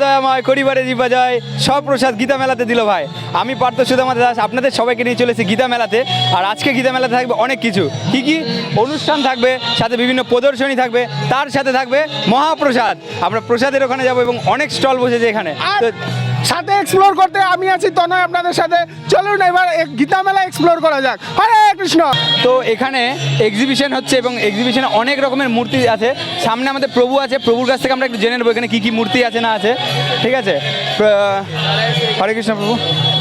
দয়াময় করিবারে জীবা যায়, সব প্রসাদ গীতা মেলাতে দিল ভাই। আমি পার্থ সুদামাতে দাস আপনাদের সবাইকে নিয়ে চলেছি গীতা মেলাতে। আর আজকে গীতা মেলাতে থাকবে অনেক কিছু, কি অনুষ্ঠান থাকবে, সাথে বিভিন্ন প্রদর্শনী থাকবে, তার সাথে থাকবে মহাপ্রসাদ। আমরা প্রসাদের ওখানে যাব এবং অনেক স্টল বসেছে এখানে। সাথে এক্সপ্লোর করতে আমি আছি তনয় আপনাদের সাথে। চলুন এবার গীতা মেলা এক্সপ্লোর করা যাক। হরে কৃষ্ণ। তো এখানে এক্সিবিশন হচ্ছে এবং এক্সিবিশনে অনেক রকমের মূর্তি আছে। সামনে আমাদের প্রভু আছে, প্রভুর কাছ থেকে আমরা একটু জেনে নেবো এখানে কী কী মূর্তি আছে না আছে। ঠিক আছে, হরে কৃষ্ণ প্রভু।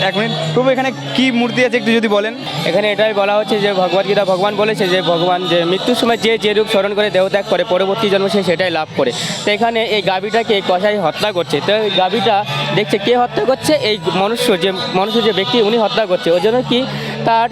এক মিনিট প্রভু, এখানে কি মূর্তি আছে একটু যদি বলেন। এখানে এটাই বলা হচ্ছে যে ভগবদ্গীতা ভগবান বলেছে যে ভগবান যে মৃত্যুর সময় যে রূপ স্মরণ করে দেহত্যাগ করে পরবর্তী জন্ম সে সেটাই লাভ করে। তো এখানে এই গাভীটাকে কসাই হত্যা করছে। তো এই গাভীটা দেখছে কে হত্যা করছে, এই মনুষ্য যে ব্যক্তি উনি হত্যা করছে। ওই জন্য কি তার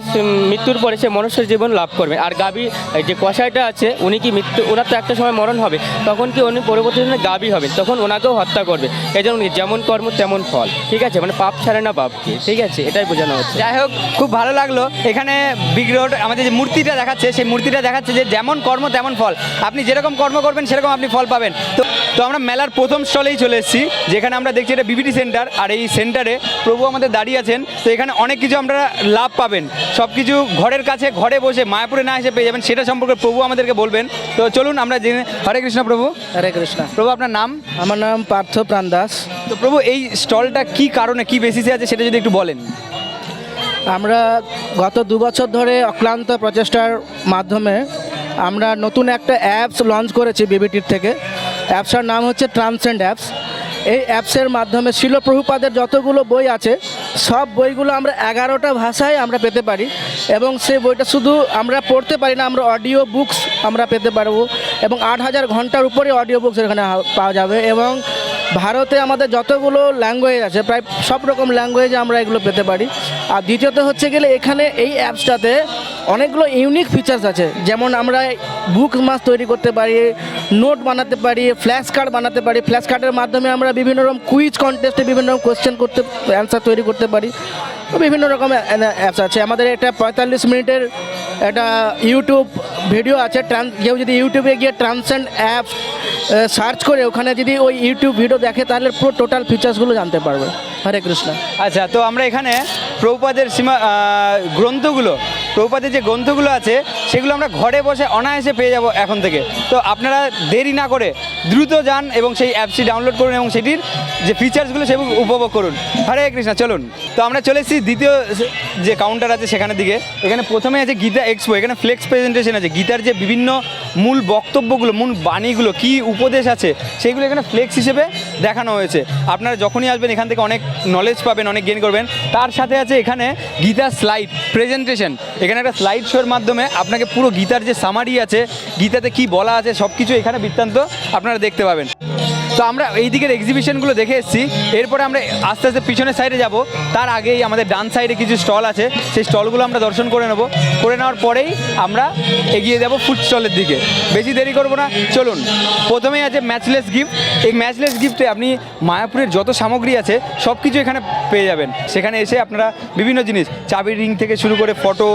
মৃত্যুর পরে সে মনুষ্যের জীবন লাভ করবে। আর গাভী যে কসাইটা আছে উনি কি ওনার তো একটা সময় মরণ হবে, তখন কি উনি পরবর্তী জন্য গাভী হবে, তখন ওনাকেও হত্যা করবে। এই জন্য যেমন কর্ম তেমন ফল। ঠিক আছে, মানে পাপ ছাড়ে না বাপকে। ঠিক আছে, এটাই বোঝানো হচ্ছে। যাই হোক, খুব ভালো লাগলো। এখানে বিগ্রহ আমাদের যে মূর্তিটা দেখাচ্ছে, সেই মূর্তিটা দেখাচ্ছে যে যেমন কর্ম তেমন ফল। আপনি যেরকম কর্ম করবেন সেরকম আপনি ফল পাবেন। তো আমরা মেলার প্রথম স্টলেই চলে এসেছি, যেখানে আমরা দেখছি এটা বিবিটি সেন্টার। আর এই সেন্টারে প্রভু আমাদের দাঁড়িয়ে আছেন। তো এখানে অনেক কিছু আপনারা লাভ পাবেন, সব কিছু ঘরের কাছে ঘরে বসে মায়াপুরে না এসে পেয়ে যাবেন, সেটা সম্পর্কে প্রভু আমাদেরকে বলবেন। তো চলুন আমরা জেনে। হরে কৃষ্ণ প্রভু। হরে কৃষ্ণ প্রভু, আপনার নাম? আমার নাম পার্থ প্রাণ দাস। তো প্রভু, এই স্টলটা কি কারণে, কি বেসিসে আছে সেটা যদি একটু বলেন। আমরা গত 2 বছর ধরে অক্লান্ত প্রচেষ্টার মাধ্যমে আমরা নতুন একটা অ্যাপস লঞ্চ করেছি বিবিটির থেকে। অ্যাপসটার নাম হচ্ছে ট্রান্সেন্ড অ্যাপস। এই অ্যাপসের মাধ্যমে শিল প্রভুপাদের যতগুলো বই আছে সব বইগুলো আমরা 11টা ভাষায় আমরা পেতে পারি, এবং সেই বইটা শুধু আমরা পড়তে পারি না, আমরা অডিও বুকস আমরা পেতে পারবো, এবং 8000 ঘন্টার উপরে অডিও বুকস এখানে পাওয়া যাবে। এবং ভারতে আমাদের যতগুলো ল্যাঙ্গুয়েজ আছে প্রায় সব রকম ল্যাঙ্গুয়েজে আমরা এগুলো পেতে পারি। আর দ্বিতীয়ত হচ্ছে গেলে এখানে এই অ্যাপসটাতে অনেকগুলো ইউনিক ফিচার্স আছে, যেমন আমরা বুক মাস তৈরি করতে পারি, নোট বানাতে পারি, ফ্ল্যাশ কার্ড বানাতে পারি। ফ্ল্যাশ কার্ডের মাধ্যমে আমরা বিভিন্ন রকম কুইজ কন্টেস্টে বিভিন্ন রকম কোয়েশ্চেন করতে অ্যান্সার তৈরি করতে পারি। বিভিন্ন রকম অ্যাপস আছে। আমাদের একটা 45 মিনিটের একটা ইউটিউব ভিডিও আছে। কেউ যদি ইউটিউবে গিয়ে ট্রান্সেন্ড অ্যাপস সার্চ করে ওখানে যদি ওই ইউটিউব ভিডিও দেখে তাহলে পুরো টোটাল ফিচার্সগুলো জানতে পারবে। হরে কৃষ্ণ। আচ্ছা, তো আমরা এখানে প্রভুপাদের প্রভুপাদের যে গ্রন্থগুলো আছে সেগুলো আমরা ঘরে বসে অনায়াসে পেয়ে যাব এখন থেকে। তো আপনারা দেরি না করে দ্রুত যান এবং সেই অ্যাপসটি ডাউনলোড করুন এবং সেটির যে ফিচার্সগুলো সেগুলো উপভোগ করুন। হরে কৃষ্ণ। চলুন, তো আমরা চলে এসেছি দ্বিতীয় যে কাউন্টার আছে সেখানের দিকে। এখানে প্রথমে আছে গীতা এক্সপো। এখানে ফ্লেক্স প্রেজেন্টেশন আছে, গীতার যে বিভিন্ন মূল বক্তব্যগুলো, মূল বাণীগুলো, কী উপদেশ আছে সেইগুলো এখানে ফ্লেক্স হিসেবে দেখানো হয়েছে। আপনারা যখনই আসবেন এখান থেকে অনেক নলেজ পাবেন, অনেক গেইন করবেন। তার সাথে আছে এখানে গীতা স্লাইড প্রেজেন্টেশন। এখানে একটা স্লাইড শোর মাধ্যমে আপনাকে পুরো গীতার যে সামারি আছে, গীতাতে কি বলা আছে সব কিছু এখানে বৃত্তান্ত আপনারা দেখতে পাবেন। তো আমরা এই দিকের এক্সিবিশনগুলো দেখে এসেছি। এরপরে আমরা আস্তে আস্তে পিছনের সাইডে যাব। তার আগেই আমাদের ডান সাইডে কিছু স্টল আছে, সেই স্টলগুলো আমরা দর্শন করে নেব। করে নেওয়ার পরেই আমরা এগিয়ে যাব ফুড স্টলের দিকে। বেশি দেরি করব না, চলুন। প্রথমেই আছে ম্যাচলেস গিফট। এই ম্যাচলেস গিফটে আপনি মায়াপুরের যত সামগ্রী আছে সব কিছু এখানে পেয়ে যাবেন। সেখানে এসে আপনারা বিভিন্ন জিনিস, চাবির রিং থেকে শুরু করে ফটো,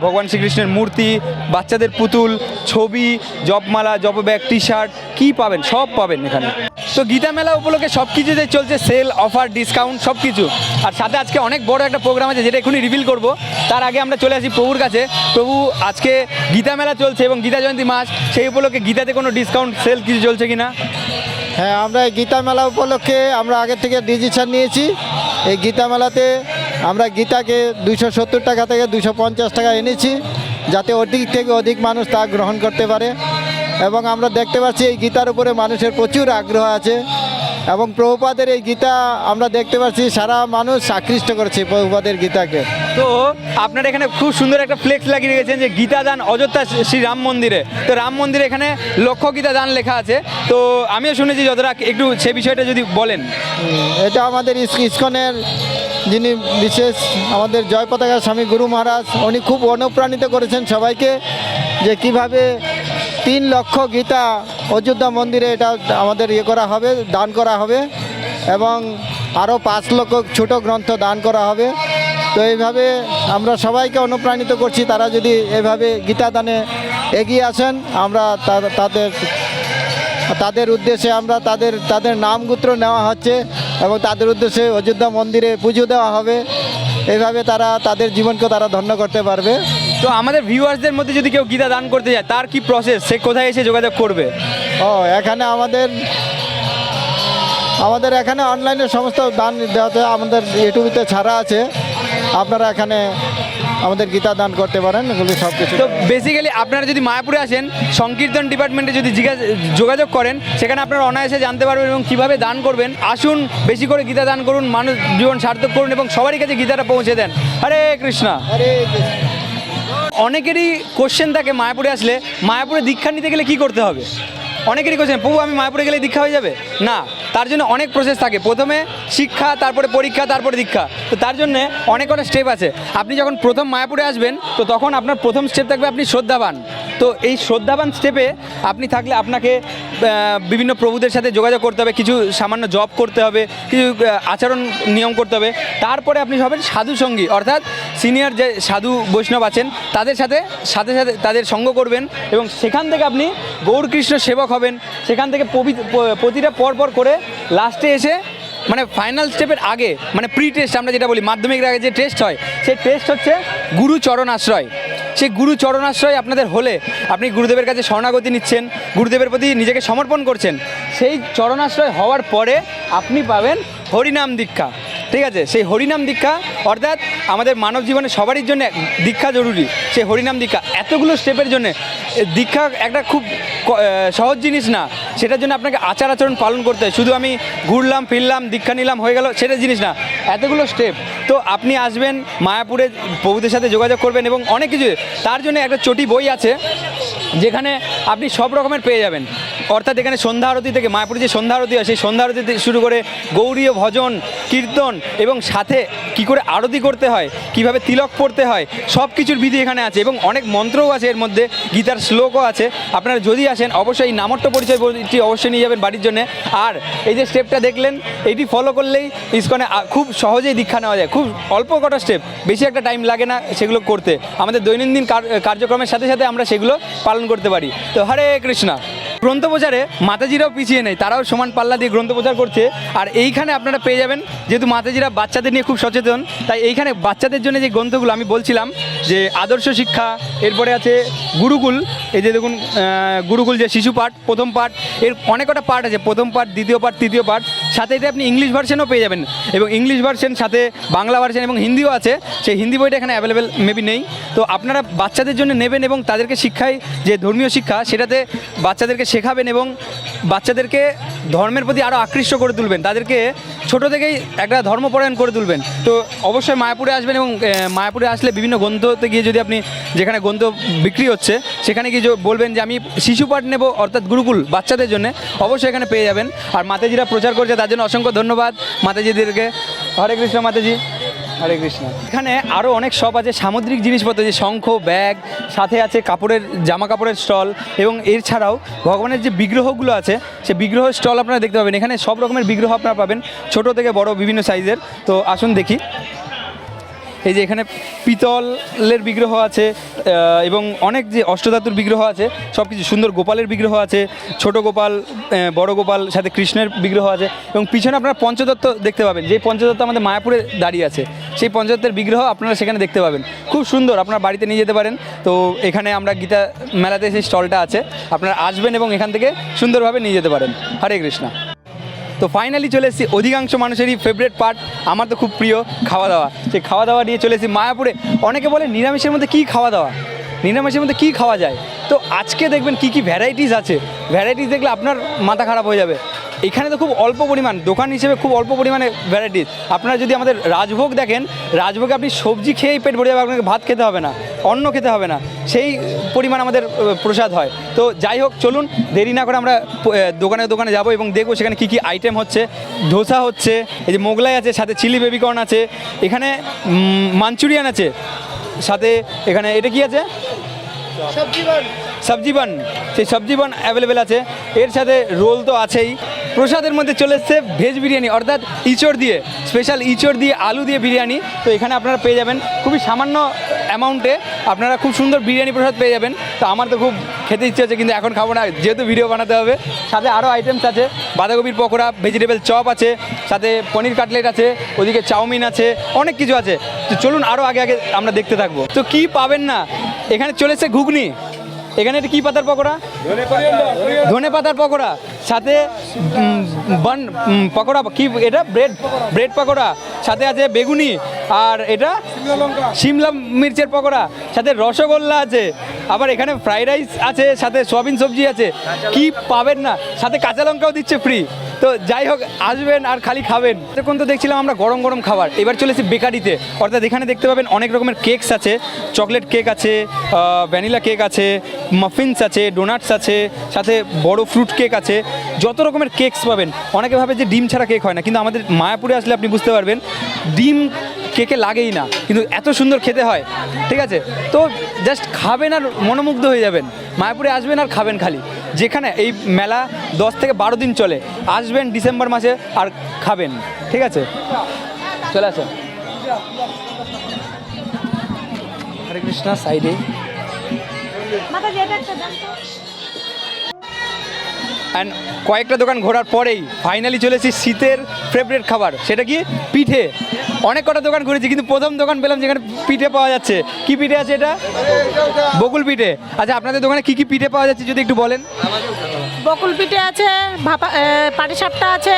ভগবান শ্রীকৃষ্ণের মূর্তি, বাচ্চাদের পুতুল, ছবি, জপমালা, জপ ব্যাগ, টি শার্ট, কী পাবেন সব পাবেন এখানে। তো গীতা মেলা উপলক্ষে সব কিছুতে চলছে সেল, অফার, ডিসকাউন্ট সব কিছু। আর সাথে আজকে অনেক বড় একটা প্রোগ্রাম আছে যেটা এখনই রিভিল করব। তার আগে আমরা চলে আসি প্রভুর কাছে। প্রভু, আজকে গীতা মেলা চলছে এবং গীতা জয়ন্তী মাস, সেই উপলক্ষে গীতাতে কোনো ডিসকাউন্ট সেল কিছু চলছে কি না? হ্যাঁ, আমরা এই গীতা মেলা উপলক্ষে আমরা আগের থেকে ডিসিশন নিয়েছি। এই গীতা মেলাতে আমরা গীতাকে 270 টাকা থেকে 250 টাকা এনেছি, যাতে অধিক থেকে অধিক মানুষ তা গ্রহণ করতে পারে। এবং আমরা দেখতে পাচ্ছি এই গীতার উপরে মানুষের প্রচুর আগ্রহ আছে। এবং প্রভুপাদের এই গীতা আমরা দেখতে পাচ্ছি সারা মানুষ আকৃষ্ট করেছে প্রভুপাদের গীতাকে। তো আপনারা এখানে খুব সুন্দর একটা ফ্লেক্স লাগিয়ে রেখেছেন যে গীতা দান অযোধ্যা শ্রী রাম মন্দিরে। তো রাম মন্দিরে এখানে লক্ষ গীতা দান লেখা আছে। তো আমিও শুনেছি যতটা, একটু সে বিষয়টা যদি বলেন। এটা আমাদের ইস্কনের যিনি বিশেষ আমাদের জয় পতাকা স্বামী গুরু মহারাজ, উনি খুব অনুপ্রাণিত করেছেন সবাইকে যে কিভাবে 3 লক্ষ গীতা অযোধ্যা মন্দিরে এটা আমাদের করা হবে, দান করা হবে, এবং আরও 5 লক্ষ ছোট গ্রন্থ দান করা হবে। তো এইভাবে আমরা সবাইকে অনুপ্রাণিত করছি, তারা যদি এভাবে গীতা দানে এগিয়ে আসেন আমরা তাদের তাদের উদ্দেশ্যে আমরা তাদের নামগুত্র নেওয়া হচ্ছে এবং তাদের উদ্দেশ্যে অযোধ্যা মন্দিরে পুজো দেওয়া হবে। এইভাবে তারা তাদের জীবনকে তারা ধন্য করতে পারবে। তো আমাদের ভিউয়ার্সদের মধ্যে যদি কেউ গীতা দান করতে যায় তার কি প্রসেস, সে কোথায় এসে যোগাযোগ করবে? এখানে আমাদের এখানে অনলাইনে সমস্ত দান দেওয়াতে আমাদের ইউটিউবেতে ছাড়া আছে, আপনারা এখানে আমাদের গীতা দান করতে পারেন, এগুলি সব কিছু। তো বেসিক্যালি আপনারা যদি মায়াপুরে আসেন, সংকীর্তন ডিপার্টমেন্টে যদি যোগাযোগ করেন, সেখানে আপনারা অনায়াসে জানতে পারবেন এবং কীভাবে দান করবেন। আসুন, বেশি করে গীতা দান করুন, মানুষ জীবন সার্থক করুন এবং সবারই কাছে গীতাটা পৌঁছে দেন। হরে কৃষ্ণা। হরে কৃষ্ণ। অনেকেরই কোশ্চেন থাকে মায়াপুরে আসলে, মায়াপুরে দীক্ষা নিতে গেলে কি করতে হবে? অনেকেরই কোশ্চেন, প্রভু আমি মায়াপুরে গেলে দীক্ষা হয়ে যাবে? না, তার জন্য অনেক প্রসেস থাকে। প্রথমে শিক্ষা, তারপরে পরীক্ষা, তারপরে দীক্ষা। তো তার জন্য অনেক স্টেপ আছে। আপনি যখন প্রথম মায়াপুরে আসবেন, তো তখন আপনার প্রথম স্টেপ থাকবে আপনি শ্রদ্ধাবান। তো এই শ্রদ্ধাবান স্টেপে আপনি থাকলে আপনাকে বিভিন্ন প্রভুদের সাথে যোগাযোগ করতে হবে, কিছু সামান্য জব করতে হবে, কিছু আচরণ নিয়ম করতে হবে। তারপরে আপনি হবেন সাধু সঙ্গী, অর্থাৎ সিনিয়র যে সাধু বৈষ্ণব আছেন তাদের সাথে তাদের সঙ্গ করবেন এবং সেখান থেকে আপনি গৌরকৃষ্ণ সেবক হবেন। সেখান থেকে প্রতিটা পর করে লাস্টে এসে মানে ফাইনাল স্টেপের আগে, মানে প্রি টেস্ট আমরা যেটা বলি, মাধ্যমিকের আগে যে টেস্ট হয়, সেই টেস্ট হচ্ছে গুরু চরণ আশ্রয়। সেই গুরু চরণ আশ্রয় আপনাদের হলে আপনি গুরুদেবের কাছে শরণাগতি নিচ্ছেন, গুরুদেবের প্রতি নিজেকে সমর্পণ করছেন। সেই চরণাশ্রয় হওয়ার পরে আপনি পাবেন হরিনাম দীক্ষা। ঠিক আছে, সেই হরিনাম দীক্ষা অর্থাৎ আমাদের মানব জীবনে সবারই জন্য দীক্ষা জরুরি। সেই হরিনাম দীক্ষা এতগুলো স্টেপের জন্য দীক্ষা একটা খুব সহজ জিনিস না, সেটার জন্য আপনাকে আচার আচরণ পালন করতে হয়। শুধু আমি ঘুরলাম ফিরলাম দীক্ষা নিলাম হয়ে গেল সেটা জিনিস না, এতগুলো স্টেপ। তো আপনি আসবেন মায়াপুরে, প্রভুদের সাথে যোগাযোগ করবেন এবং অনেক কিছু। তার জন্য একটা চটি বই আছে যেখানে আপনি সব রকমের পেয়ে যাবেন। অর্থাৎ এখানে সন্ধ্যা আরতি থেকে, মায়াপুরে যে সন্ধ্যা আরতি হয় সেই সন্ধ্যা আরতি থেকে শুরু করে গৌড়ীয় ভজন কীর্তন এবং সাথে কি করে আরতি করতে হয়, কিভাবে তিলক পড়তে হয়, সব কিছুর বিধি এখানে আছে এবং অনেক মন্ত্রও আছে এর মধ্যে, গীতার শ্লোকও আছে। আপনারা যদি আসেন অবশ্যই এই নামট্য পরিচয় বইটি অবশ্যই নিয়ে যাবেন বাড়ির জন্য। আর এই যে স্টেপটা দেখলেন, এইটি ফলো করলেই ইসকনে খুব সহজেই দীক্ষা নেওয়া যায়। খুব অল্প কটা স্টেপ, বেশি একটা টাইম লাগে না সেগুলো করতে। আমাদের দৈনন্দিন কার্যক্রমের সাথে সাথে আমরা সেগুলো পালন করতে পারি। তো হরে কৃষ্ণা। গ্রন্থ প্রচারে মাতাজিরাও পিছিয়ে নেই, তারাও সমান পাল্লা দিয়ে গ্রন্থ প্রচার করছে। আর এইখানে আপনারা পেয়ে যাবেন, যেহেতু মাতাজিরা বাচ্চাদের নিয়ে খুব সচেতন, তাই এইখানে বাচ্চাদের জন্য যে গ্রন্থগুলো আমি বলছিলাম যে আদর্শ শিক্ষা, এরপরে আছে গুরুকুল। এই যে দেখুন গুরুকুল যে শিশু পাঠ, প্রথম পাঠ, এর অনেক কটা পার্ট আছে, প্রথম পাঠ, দ্বিতীয় পাঠ, তৃতীয় পাঠ। সাথে এটা আপনি ইংলিশ ভার্সনও পেয়ে যাবেন এবং ইংলিশ ভার্সন সাথে বাংলা ভার্সন এবং হিন্দিও আছে। সেই হিন্দি বইটা এখানে অ্যাভেলেবেল মেবি নেই। তো আপনারা বাচ্চাদের জন্য নেবেন এবং তাদেরকে শিক্ষায় যে ধর্মীয় শিক্ষা সেটাতে বাচ্চাদেরকে শেখাবেন এবং বাচ্চাদেরকে ধর্মের প্রতি আরও আকৃষ্ট করে তুলবেন, তাদেরকে ছোট থেকেই একটা ধর্মপরায়ণ করে তুলবেন। তো অবশ্যই মায়াপুরে আসবেন এবং মায়াপুরে আসলে বিভিন্ন গ্রন্থতে গিয়ে যদি আপনি, যেখানে গ্রন্থ বিক্রি হচ্ছে সেখানে গিয়ে বলবেন যে আমি শিশু পাঠ নেব, অর্থাৎ গুরুকুল বাচ্চাদের জন্য, অবশ্যই এখানে পেয়ে যাবেন। আর মাতাজিরা প্রচার করছে তার জন্য অসংখ্য ধন্যবাদ মাতাজিদেরকে। হরে কৃষ্ণ মাতাজি, হরে কৃষ্ণ। এখানে আরও অনেক শপ আছে সামুদ্রিক জিনিসপত্র, যে শঙ্খ, ব্যাগ, সাথে আছে কাপড়ের, জামা কাপড়ের স্টল এবং এর ছাড়াও ভগবানের যে বিগ্রহগুলো আছে সেই বিগ্রহের স্টল আপনারা দেখতে পাবেন। এখানে সব রকমের বিগ্রহ আপনারা পাবেন, ছোট থেকে বড় বিভিন্ন সাইজের। তো আসুন দেখি। এই যে এখানে পিতলের বিগ্রহ আছে এবং অনেক যে অষ্টধাতুর বিগ্রহ আছে, সব কিছু সুন্দর। গোপালের বিগ্রহ আছে, ছোট গোপাল, বড় গোপাল, সাথে কৃষ্ণের বিগ্রহ আছে এবং পিছনে আপনারা পঞ্চদত্ত দেখতে পাবেন। যে পঞ্চদত্ত আমাদের মায়াপুরে দাঁড়িয়ে আছে, সেই পঞ্চদত্তের বিগ্রহ আপনারা সেখানে দেখতে পাবেন। খুব সুন্দর, আপনারা বাড়িতে নিয়ে যেতে পারেন। তো এখানে আমরা গীতা মেলাতে সেই স্টলটা আছে, আপনারা আসবেন এবং এখান থেকে সুন্দরভাবে নিয়ে যেতে পারেন। হরে কৃষ্ণ। তো ফাইনালি চলে এসেছি অধিকাংশ মানুষেরই ফেভারিট পার্ট, আমার তো খুব প্রিয়, খাওয়া দাওয়া। সেই খাওয়া দাওয়া নিয়ে চলে এসেছি মায়াপুরে। অনেকে বলে নিরামিষের মধ্যে কী খাওয়া দাওয়া, নিরামিষের মধ্যে কী খাওয়া যায়। তো আজকে দেখবেন কী কী ভ্যারাইটিস আছে, ভ্যারাইটিস দেখলে আপনার মাথা খারাপ হয়ে যাবে। এখানে তো খুব অল্প পরিমাণ, দোকান হিসেবে খুব অল্প পরিমাণে ভ্যারাইটিস। আপনারা যদি আমাদের রাজভোগ দেখেন, রাজভোগে আপনি সবজি খেয়েই পেট ভরে যাবে, আপনাকে ভাত খেতে হবে না, অন্ন খেতে হবে না, সেই পরিমাণ আমাদের প্রসাদ হয়। তো যাই হোক, চলুন দেরি না করে আমরা দোকানে দোকানে যাবো এবং দেখবো সেখানে কী কী আইটেম হচ্ছে। ধোসা হচ্ছে, এই যে মোগলাই আছে, সাথে চিলি বেবিকর্ন আছে, এখানে মাঞ্চুরিয়ান আছে, সাথে এখানে এটা কি আছে, সবজি বান, সেই সবজি বান অ্যাভেলেবেল আছে। এর সাথে রোল তো আছেই। প্রসাদের মধ্যে চলে এসছে ভেজ বিরিয়ানি, অর্থাৎ ইঁচড় দিয়ে, স্পেশাল ইঁচড় দিয়ে আলু দিয়ে বিরিয়ানি। তো এখানে আপনারা পেয়ে যাবেন খুবই সামান্য অ্যামাউন্টে, আপনারা খুব সুন্দর বিরিয়ানি প্রসাদ পেয়ে যাবেন। তো আমার তো খুব খেতে ইচ্ছে হচ্ছে কিন্তু এখন খাবো না, যেহেতু ভিডিও বানাতে হবে। সাথে আরও আইটেমস আছে, বাঁধাকপির পকোড়া, ভেজিটেবল চপ আছে, সাথে পনির কাটলেট আছে, ওদিকে চাউমিন আছে, অনেক কিছু আছে। তো চলুন আরও আগে আগে আমরা দেখতে থাকবো। তো কি পাবেন না, এখানে চলে এসছে ঘুগনি, এখানে এটা কী পাতার পকোড়া, ধনে পাতার পকোড়া, সাথে বান পকোড়া, কি এটা ব্রেড পকোড়া, সাথে আছে বেগুনি, আর এটা শিমলা মির্চের পকোড়া, সাথে রসগোল্লা আছে, আবার এখানে ফ্রাইড রাইস আছে, সাথে সয়াবিন সবজি আছে। কি পাবেন না, সাথে কাঁচা লঙ্কাও দিচ্ছে ফ্রি। তো যাই হোক, আসবেন আর খালি খাবেন। তখন তো দেখছিলাম আমরা গরম গরম খাবার, এবার চলেছি বেকারিতে। অর্থাৎ এখানে দেখতে পাবেন অনেক রকমের কেকস আছে, চকলেট কেক আছে, ভ্যানিলা কেক আছে, মাফিনস আছে, ডোনাটস আছে, সাথে বড় ফ্রুট কেক আছে, যত রকমের কেকস পাবেন। অনেকে ভাবে যে ডিম ছাড়া কেক হয় না, কিন্তু আমাদের মায়াপুরে আসলে আপনি বুঝতে পারবেন ডিম কেকে লাগেই না, কিন্তু এত সুন্দর খেতে হয়। ঠিক আছে, তো জাস্ট খাবেন আর মনোমুগ্ধ হয়ে যাবেন। মায়াপুরে আসবেন আর খাবেন খালি। যেখানে এই মেলা 10 থেকে 12 দিন চলে, আসবেন ডিসেম্বর মাসে আর খাবেন। ঠিক আছে, চলে আসেন। হরে কৃষ্ণ সাইডে। অ্যান্ড কয়েকটা দোকান ঘোরার পরেই ফাইনালি চলেছি শীতের ফেভারিট খাবার, সেটা কি পিঠে। অনেক কটা দোকান ঘুরেছি, কিন্তু প্রথম দোকান পেলাম যেখানে পিঠে পাওয়া যাচ্ছে। কি পিঠে আছে এটা? বকুল পিঠে। আচ্ছা, আপনাদের দোকানে কি কি পিঠে পাওয়া যাচ্ছে যদি একটু বলেন। বকুল পিঠে আছে, পাটিসাপটা আছে,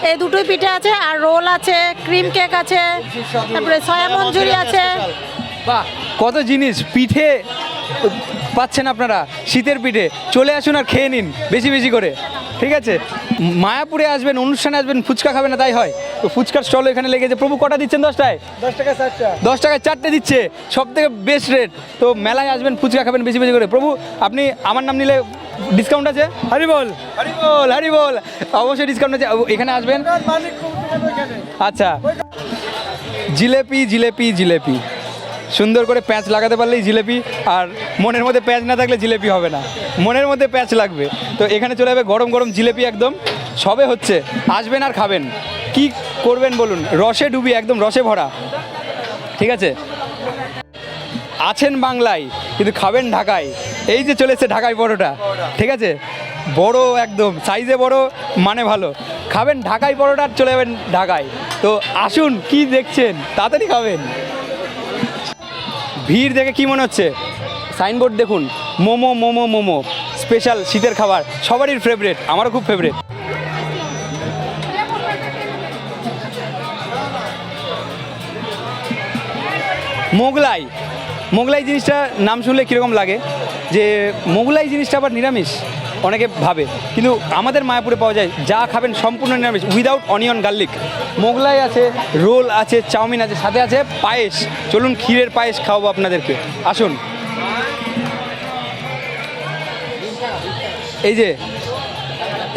এই দুটোই পিঠে আছে, আর রোল আছে, ক্রিম কেক আছে, তারপরে সয়া মঞ্জুরি আছে। বাহ, কত জিনিস পিঠে পাচ্ছেন আপনারা। শীতের পিঠে চলে আসুন আর খেয়ে নিন বেশি বেশি করে। ঠিক আছে, মায়াপুরে আসবেন, অনুষ্ঠানে আসবেন, ফুচকা খাবেন না তাই হয়? তো ফুচকার স্টল এখানে লেগেছে। প্রভু কটা দিচ্ছেন? 10টায়? 10 টাকায় 4টে দিচ্ছে, সব থেকে বেস্ট রেট। তো মেলায় আসবেন, ফুচকা খাবেন বেশি বেশি করে। প্রভু, আপনি আমার নাম নিলে ডিসকাউন্ট আছে? হরি বল, হরি বল, হরি বল, অবশ্যই ডিসকাউন্ট আছে। এখানে আসবেন। আচ্ছা, জিলেপি জিলেপি জিলেপি, সুন্দর করে প্যাঁচ লাগাতে পারলেই জিলেপি, আর মনের মধ্যে প্যাঁচ না থাকলে জিলেপি হবে না, মনের মধ্যে প্যাঁচ লাগবে। তো এখানে চলে যাবে গরম গরম জিলেপি, একদম সবে হচ্ছে। আসবেন আর খাবেন, কি করবেন বলুন? রসে ডুবি, একদম রসে ভরা। ঠিক আছে, আছেন বাংলায় কিন্তু খাবেন ঢাকায়। এই যে চলেছে ঢাকায় পরোটা। ঠিক আছে, বড়, একদম সাইজে বড়, মানে ভালো। খাবেন ঢাকায় পরোটা আর চলে যাবেন ঢাকায়। তো আসুন, কি দেখছেন, তাড়াতাড়ি খাবেন। ভিড় দেখে কি মনে হচ্ছে? সাইনবোর্ড দেখুন, মোমো মোমো মোমো, স্পেশাল শীতের খাবার, সবারই ফেভারিট, আমারও খুব ফেভারিট। মোগলাই, মোগলাই জিনিসটা নাম শুনলে কীরকম লাগে, যে মোগলাই জিনিসটা আবার নিরামিষ অনেকে ভাবে, কিন্তু আমাদের মায়াপুরে পাওয়া যায়, যা খাবেন সম্পূর্ণ নিরামিষ, উইদাউট অনিয়ন গার্লিক। মোগলাই আছে, রোল আছে, চাউমিন আছে, সাথে আছে পায়েস। চলুন ক্ষীরের পায়েস খাওয়াবো আপনাদেরকে, আসুন। এই যে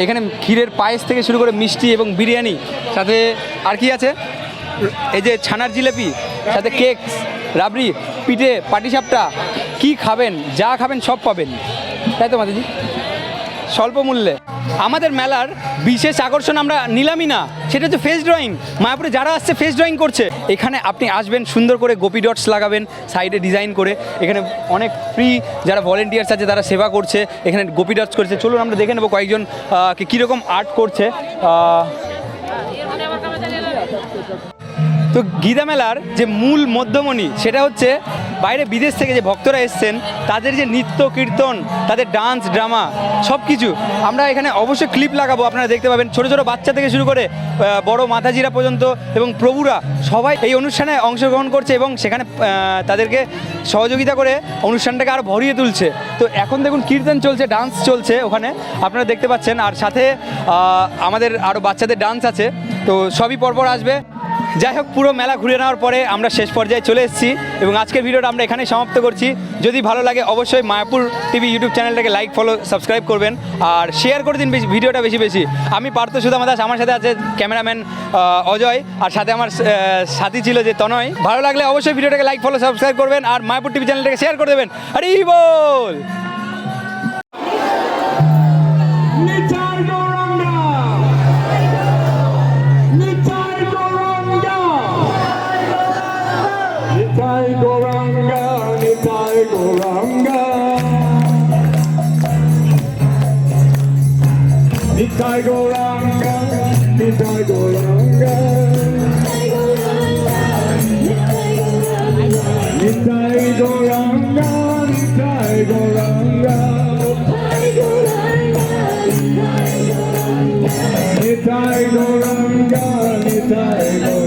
এখানে ক্ষীরের পায়েস থেকে শুরু করে মিষ্টি এবং বিরিয়ানি, সাথে আর কি আছে, এই যে ছানার জিলেপি, সাথে কেক, রাবড়ি, পিঠে, পাটিসাপটা। কি খাবেন, যা খাবেন সব পাবেন, তাই তো মাতাজি? স্বল্প মূল্যে। আমাদের মেলার বিশেষ আকর্ষণ আমরা নিলামই না, সেটা হচ্ছে ফেস ড্রয়িং। মায়াপুরে যারা আসছে ফেস ড্রয়িং করছে। এখানে আপনি আসবেন, সুন্দর করে গোপি ডটস লাগাবেন সাইডে ডিজাইন করে। এখানে অনেক ফ্রি যারা ভলেন্টিয়ার্স আছে তারা সেবা করছে, এখানে গোপি ডটস করছে। চলুন আমরা দেখে নেবো কয়েকজন কীরকম আর্ট করছে। তো গীতা মেলার যে মূল মধ্যমণি, সেটা হচ্ছে বাইরে বিদেশ থেকে যে ভক্তরা এসছেন তাদের যে নৃত্য কীর্তন, তাদের ডান্স ড্রামা সব কিছু আমরা এখানে অবশ্যই ক্লিপ লাগাবো, আপনারা দেখতে পাবেন। ছোটো ছোটো বাচ্চা থেকে শুরু করে বড় মাতাজিরা পর্যন্ত এবং প্রভুরা সবাই এই অনুষ্ঠানে অংশগ্রহণ করছে এবং সেখানে তাদেরকে সহযোগিতা করে অনুষ্ঠানটাকে আরও ভরিয়ে তুলছে। তো এখন দেখুন কীর্তন চলছে, ডান্স চলছে ওখানে, আপনারা দেখতে পাচ্ছেন। আর সাথে আমাদের আরও বাচ্চাদের ডান্স আছে। তো সবই পরপর আসবে। যাই হোক, পুরো মেলা ঘুরে নেওয়ার পরে আমরা শেষ পর্যায়ে চলে এসেছি এবং আজকের ভিডিওটা আমরা এখানেই সমাপ্ত করছি। যদি ভালো লাগে অবশ্যই মায়াপুর টিভি ইউটিউব চ্যানেলটাকে লাইক, ফলো, সাবস্ক্রাইব করবেন আর শেয়ার করে দিন ভিডিওটা বেশি বেশি। আমি পার্থ সুদামা দাস, আমার সাথে আছে ক্যামেরাম্যান অজয়, আর সাথে আমার সাথী ছিল যে তনয়। ভালো লাগলে অবশ্যই ভিডিওটাকে লাইক, ফলো, সাবস্ক্রাইব করবেন আর মায়াপুর টিভি চ্যানেলটাকে শেয়ার করে দেবেন। হরি বল। Nitai Goranga, Nitai Goranga. Nitai Gauranga, Nitai Gauranga, Nitai Gauranga, Nitai Gauranga, Nitai Gauranga, Nitai Gauranga.